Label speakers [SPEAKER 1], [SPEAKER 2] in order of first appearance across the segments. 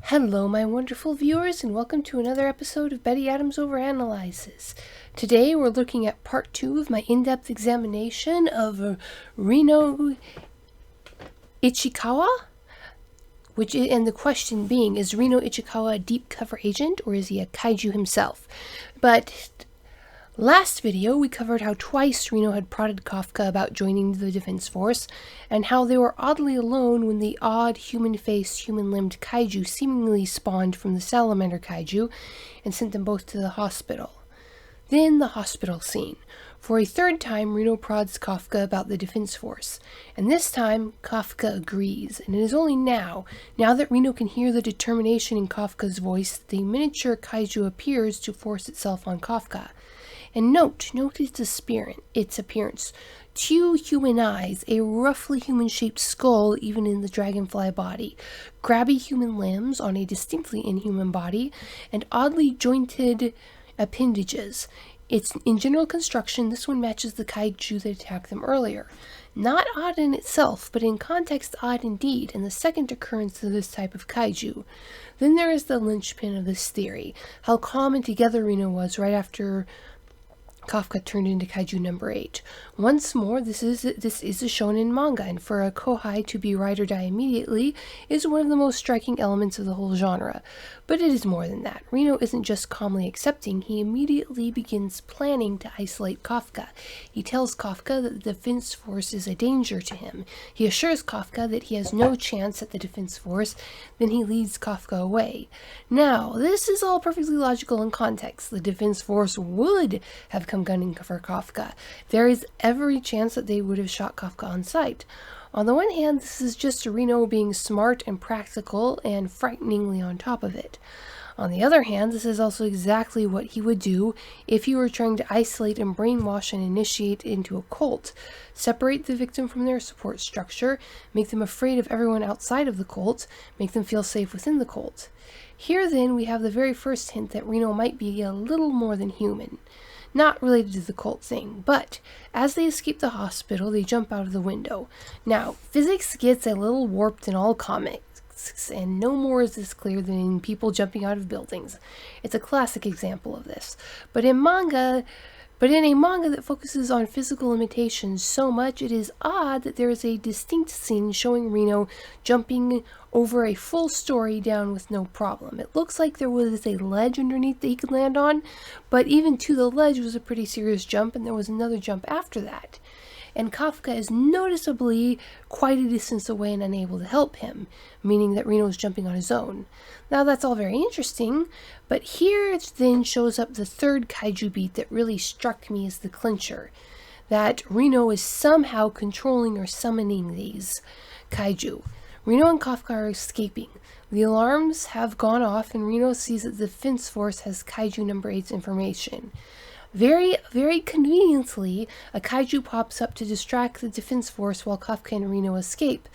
[SPEAKER 1] Hello, my wonderful viewers, and welcome to another episode of Betty Adams Overanalyzes. Today, we're looking at part 2 of my in-depth examination of Reno Ichikawa, and the question being, is Reno Ichikawa a deep cover agent, or is he a kaiju himself? But last video, we covered how twice Reno had prodded Kafka about joining the Defense Force, and how they were oddly alone when the odd human-faced, human-limbed kaiju seemingly spawned from the salamander kaiju and sent them both to the hospital. Then the hospital scene. For a third time, Reno prods Kafka about the Defense Force, and this time, Kafka agrees, and it is only now that Reno can hear the determination in Kafka's voice, that the miniature kaiju appears to force itself on Kafka. And note its appearance. 2 human eyes, a roughly human-shaped skull even in the dragonfly body, grabby human limbs on a distinctly inhuman body, and oddly jointed appendages. In general construction, this one matches the kaiju that attacked them earlier. Not odd in itself, but in context odd indeed, and the second occurrence of this type of kaiju. Then there is the linchpin of this theory, how calm and together Reno was right after Kafka turned into Kaiju number 8. Once more, this is a shonen manga, and for a kohai to be ride or die immediately is one of the most striking elements of the whole genre. But it is more than that. Reno isn't just calmly accepting, he immediately begins planning to isolate Kafka. He tells Kafka that the Defense Force is a danger to him. He assures Kafka that he has no chance at the Defense Force, then he leads Kafka away. Now, this is all perfectly logical in context. The Defense Force would have come gunning for Kafka. There is every chance that they would have shot Kafka on sight. On the one hand, this is just Reno being smart and practical and frighteningly on top of it. On the other hand, this is also exactly what he would do if he were trying to isolate and brainwash and initiate into a cult. Separate the victim from their support structure, make them afraid of everyone outside of the cult, make them feel safe within the cult. Here then we have the very first hint that Reno might be a little more than human. Not related to the cult thing, but as they escape the hospital, they jump out of the window. Now, physics gets a little warped in all comics, and no more is this clear than in people jumping out of buildings. It's a classic example of this. But in a manga that focuses on physical limitations so much, it is odd that there is a distinct scene showing Reno jumping over a full story down with no problem. It looks like there was a ledge underneath that he could land on, but even to the ledge was a pretty serious jump, and there was another jump after that. And Kafka is noticeably quite a distance away and unable to help him, meaning that Reno is jumping on his own. Now that's all very interesting, but here then shows up the third kaiju beat that really struck me as the clincher, that Reno is somehow controlling or summoning these kaiju. Reno and Kafka are escaping. The alarms have gone off, and Reno sees that the Defense Force has Kaiju number 8's information. Very, very conveniently, a kaiju pops up to distract the Defense Force while Kafka and Reno escape.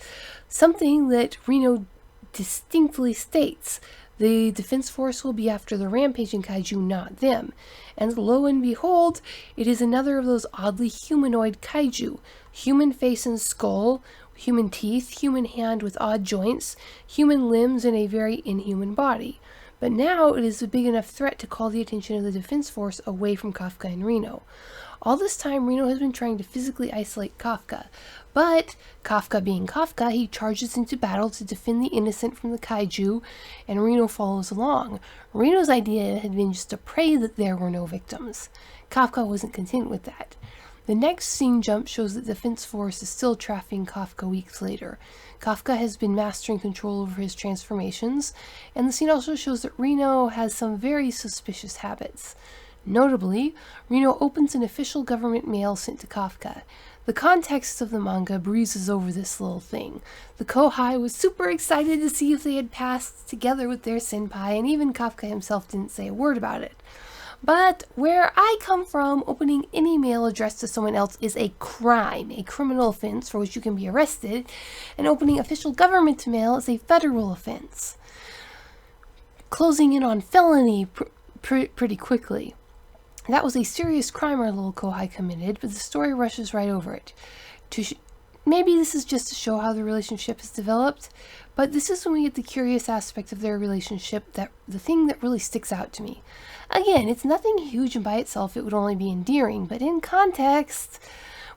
[SPEAKER 1] Something that Reno distinctly states. The Defense Force will be after the rampaging kaiju, not them. And lo and behold, it is another of those oddly humanoid kaiju. Human face and skull, human teeth, human hand with odd joints, human limbs, and a very inhuman body. But now it is a big enough threat to call the attention of the Defense Force away from Kafka and Reno. All this time, Reno has been trying to physically isolate Kafka, but Kafka being Kafka, he charges into battle to defend the innocent from the kaiju, and Reno follows along. Reno's idea had been just to pray that there were no victims. Kafka wasn't content with that. The next scene jump shows that the Defense Force is still tracking Kafka weeks later. Kafka has been mastering control over his transformations, and the scene also shows that Reno has some very suspicious habits. Notably, Reno opens an official government mail sent to Kafka. The context of the manga breezes over this little thing. The kohai was super excited to see if they had passed together with their senpai, and even Kafka himself didn't say a word about it. But where I come from, opening any mail addressed to someone else is a crime, a criminal offense for which you can be arrested, and opening official government mail is a federal offense, closing in on felony pretty quickly. That was a serious crime our little kohai committed, but the story rushes right over it. maybe this is just to show how the relationship has developed, but this is when we get the curious aspect of their relationship, that the thing that really sticks out to me. Again, it's nothing huge, and by itself it would only be endearing, but in context,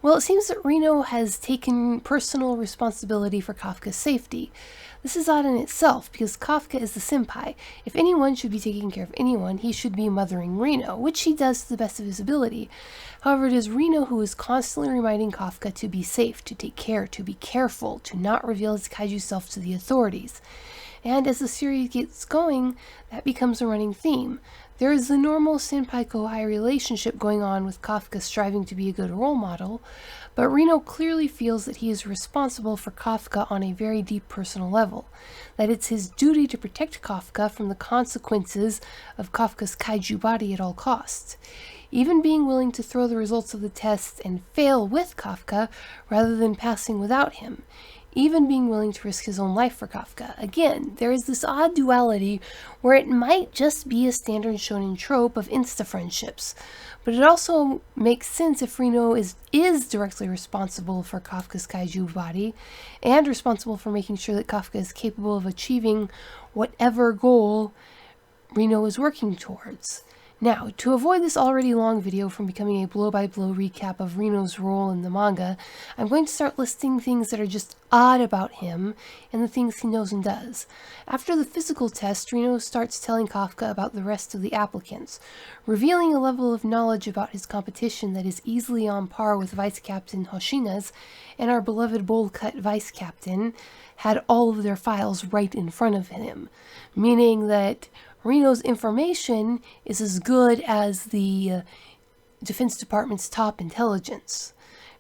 [SPEAKER 1] well, it seems that Reno has taken personal responsibility for Kafka's safety. This is odd in itself, because Kafka is the senpai. If anyone should be taking care of anyone, he should be mothering Reno, which he does to the best of his ability. However, it is Reno who is constantly reminding Kafka to be safe, to take care, to be careful, to not reveal his kaiju self to the authorities. And as the series gets going, that becomes a running theme. There is the normal senpai-kohai relationship going on with Kafka striving to be a good role model, but Reno clearly feels that he is responsible for Kafka on a very deep personal level, that it's his duty to protect Kafka from the consequences of Kafka's kaiju body at all costs, even being willing to throw the results of the test and fail with Kafka rather than passing without him, even being willing to risk his own life for Kafka. Again, there is this odd duality where it might just be a standard shonen trope of insta-friendships, but it also makes sense if Reno is directly responsible for Kafka's kaiju body, and responsible for making sure that Kafka is capable of achieving whatever goal Reno is working towards. Now, to avoid this already long video from becoming a blow-by-blow recap of Reno's role in the manga, I'm going to start listing things that are just odd about him and the things he knows and does. After the physical test, Reno starts telling Kafka about the rest of the applicants, revealing a level of knowledge about his competition that is easily on par with Vice Captain Hoshina's, and our beloved bowl-cut Vice Captain had all of their files right in front of him, meaning that Reno's information is as good as the Defense Department's top intelligence.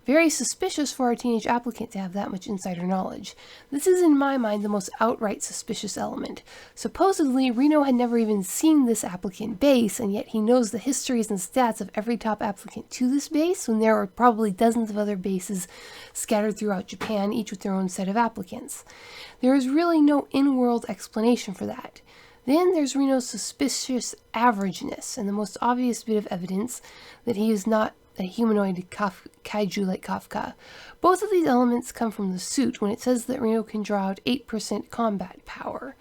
[SPEAKER 1] Very suspicious for a teenage applicant to have that much insider knowledge. This is, in my mind, the most outright suspicious element. Supposedly, Reno had never even seen this applicant base, and yet he knows the histories and stats of every top applicant to this base, when there are probably dozens of other bases scattered throughout Japan, each with their own set of applicants. There is really no in-world explanation for that. Then there's Reno's suspicious averageness, and the most obvious bit of evidence that he is not a humanoid kaiju like Kafka. Both of these elements come from the suit, when it says that Reno can draw out 8% combat power.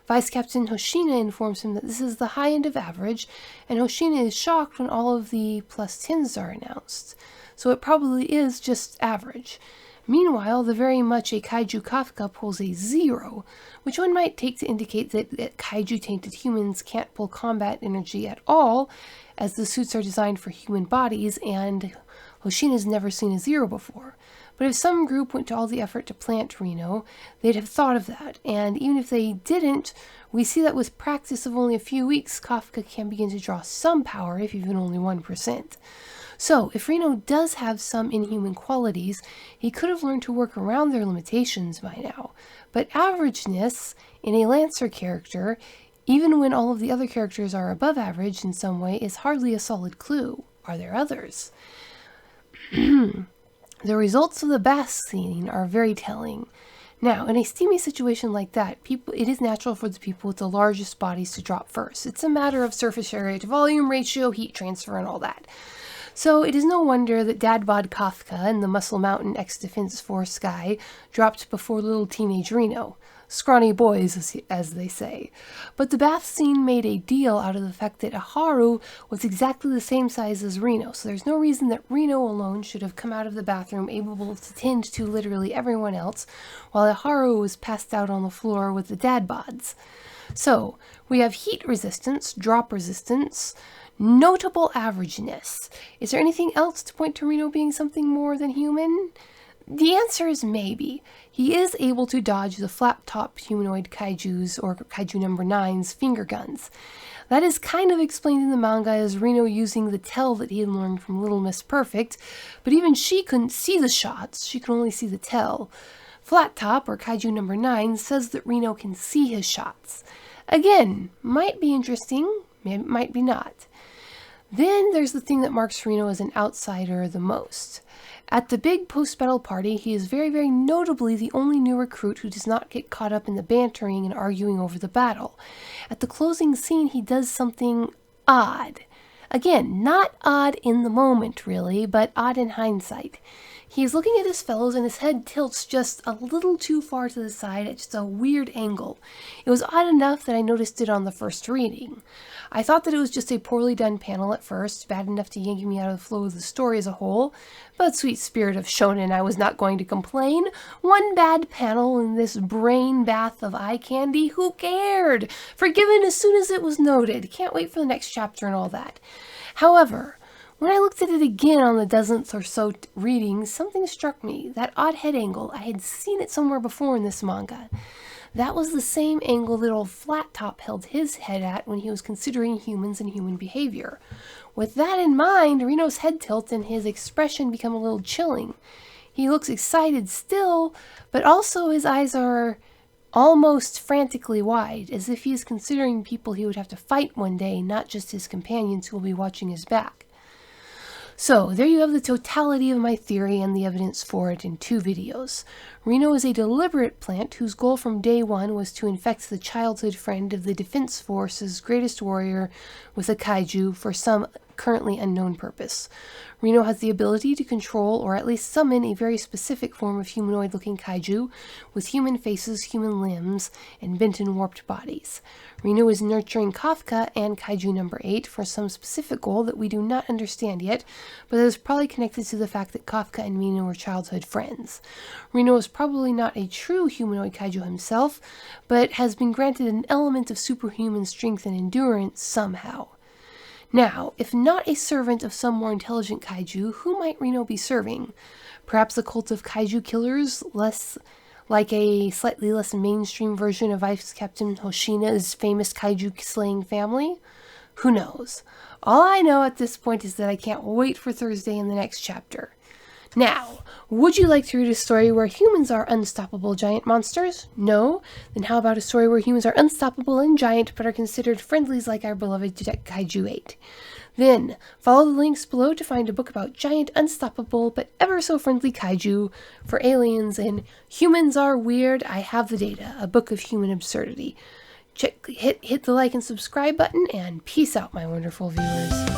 [SPEAKER 1] Vice Captain Hoshina informs him that this is the high end of average, and Hoshina is shocked when all of the plus 10s are announced. So it probably is just average. Meanwhile, the very much a kaiju Kafka pulls a 0, which one might take to indicate that kaiju-tainted humans can't pull combat energy at all, as the suits are designed for human bodies, and Hoshina's never seen a 0 before. But if some group went to all the effort to plant Reno, they'd have thought of that, and even if they didn't, we see that with practice of only a few weeks, Kafka can begin to draw some power, if even only 1%. So, if Reno does have some inhuman qualities, he could have learned to work around their limitations by now. But averageness in a Lancer character, even when all of the other characters are above average in some way, is hardly a solid clue. Are there others? The results of the bath scene are very telling. Now, in a steamy situation like that, it is natural for the people with the largest bodies to drop first. It's a matter of surface area to volume ratio, heat transfer, and all that. So it is no wonder that Dad Bod Kafka and the Muscle Mountain ex-Defense Force guy dropped before little teenage Reno. Scrawny boys, as they say. But the bath scene made a deal out of the fact that Haru was exactly the same size as Reno, so there's no reason that Reno alone should have come out of the bathroom able to tend to literally everyone else, while Haru was passed out on the floor with the Dad Bods. So, we have heat resistance, drop resistance, notable averageness. Is there anything else to point to Reno being something more than human? The answer is maybe. He is able to dodge the flat-top humanoid kaijus, or kaiju number 9's, finger guns. That is kind of explained in the manga as Reno using the tell that he had learned from Little Miss Perfect, but even she couldn't see the shots, she could only see the tell. Flat Top, or kaiju number 9, says that Reno can see his shots. Again, might be interesting, might be not. Then there's the thing that marks Reno as an outsider the most. At the big post-battle party, he is very, very notably the only new recruit who does not get caught up in the bantering and arguing over the battle. At the closing scene, he does something odd. Again, not odd in the moment, really, but odd in hindsight. He's looking at his fellows and his head tilts just a little too far to the side at just a weird angle. It was odd enough that I noticed it on the first reading. I thought that it was just a poorly done panel at first, bad enough to yank me out of the flow of the story as a whole, but sweet spirit of shonen, I was not going to complain. One bad panel in this brain bath of eye candy, who cared? Forgiven as soon as it was noted. Can't wait for the next chapter and all that. However, when I looked at it again on the dozenth or so reading, something struck me. That odd head angle, I had seen it somewhere before in this manga. That was the same angle that old Flat Top held his head at when he was considering humans and human behavior. With that in mind, Reno's head tilt and his expression become a little chilling. He looks excited still, but also his eyes are almost frantically wide, as if he is considering people he would have to fight one day, not just his companions who will be watching his back. So, there you have the totality of my theory and the evidence for it in 2 videos. Reno is a deliberate plant whose goal from day one was to infect the childhood friend of the Defense Force's greatest warrior with a kaiju for some currently unknown purpose. Reno has the ability to control or at least summon a very specific form of humanoid-looking kaiju with human faces, human limbs, and bent and warped bodies. Reno is nurturing Kafka and Kaiju No. 8 for some specific goal that we do not understand yet, but that is probably connected to the fact that Kafka and Reno were childhood friends. Reno is probably not a true humanoid kaiju himself, but has been granted an element of superhuman strength and endurance somehow. Now, if not a servant of some more intelligent kaiju, who might Reno be serving? Perhaps a cult of kaiju killers, less like a slightly less mainstream version of Vice Captain Hoshina's famous kaiju-slaying family? Who knows? All I know at this point is that I can't wait for Thursday in the next chapter. Now, would you like to read a story where humans are unstoppable giant monsters? No? Then how about a story where humans are unstoppable and giant but are considered friendlies like our beloved Kaiju 8? Then, follow the links below to find a book about giant, unstoppable, but ever so friendly kaiju for aliens and Humans Are Weird, I Have the Data, a book of human absurdity. Hit the like and subscribe button, and peace out, my wonderful viewers.